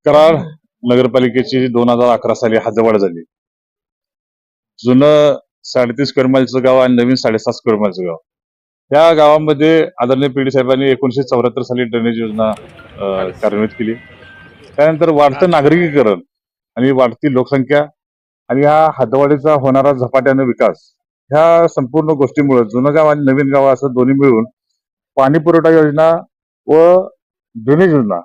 कराड नगरपालिकेची 2011 साली हद्दवाढ झाली. जुनं 33 स्क्वेअर माईलचं गाव आणि नवीन 7.5 स्क्वेअर माईलचं गाव. या गावामध्ये आदरणीय पीडी साहेबांनी 1974 साली ड्रेनेज योजना कार्यान्वित केली. त्यानंतर वाढतं नागरिकीकरण आणि वाढती लोकसंख्या आणि ह्या हद्दवाढीचा होणारा झपाट्याने विकास, ह्या संपूर्ण गोष्टीमुळे जुनं गाव आणि नवीन गाव असं दोन्ही मिळून पाणी पुरवठा योजना व ड्रेनेज योजना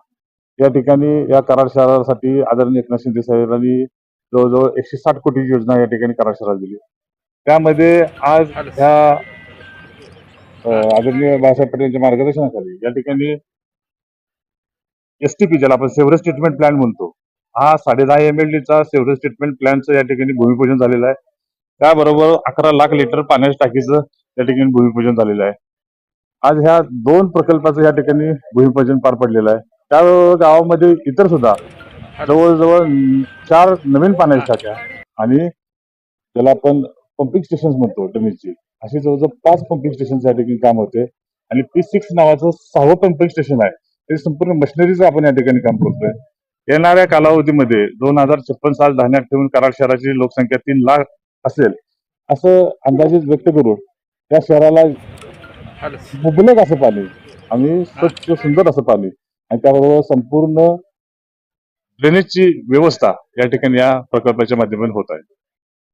या ठिकाणी या कराड शहरासाठी आदरणीय एकनाथ शिंदे साहेबांनी जवळजवळ 160 कोटीची योजना या ठिकाणी कराड शहराला दिली. त्यामध्ये आज ह्या आदरणीय बाळासाहेब पटेलांच्या मार्गदर्शनाखाली या ठिकाणी एसटीपी ज्याला आपण सेव्हरेज ट्रीटमेंट प्लॅन म्हणतो, हा 10.5 MLDचा सेव्हरेज ट्रीटमेंट प्लॅनचं या ठिकाणी भूमिपूजन झालेलं आहे. त्याबरोबर 11 लाख लिटर पाण्याच्या टाकीचं या ठिकाणी भूमिपूजन झालेलं आहे. आज ह्या 2 प्रकल्पाचं या ठिकाणी भूमिपूजन पार पडलेलं आहे. त्या गावामध्ये इतर सुद्धा जवळजवळ 4 नवीन पाण्याच्या टाक्या आणि ज्याला आपण पंपिंग स्टेशन म्हणतो ड्रेनेजची, अशी जवळजवळ 5 पंपिंग स्टेशनचं या ठिकाणी काम होते आणि P6 नावाचं 6वं पंपिंग स्टेशन आहे. ते संपूर्ण मशिनरीचं आपण या ठिकाणी काम करतोय. येणाऱ्या कालावधीमध्ये 2056 साल ध्यानात ठेवून कराड शहराची लोकसंख्या 3 लाख असेल असं अंदाजित व्यक्त करून या शहराला मुबलक असं पाणी आणि स्वच्छ सुंदर असं पाणी आणि त्याबरोबर संपूर्ण ड्रेनेजची व्यवस्था या ठिकाणी या प्रकल्पाच्या माध्यमातून होत आहे.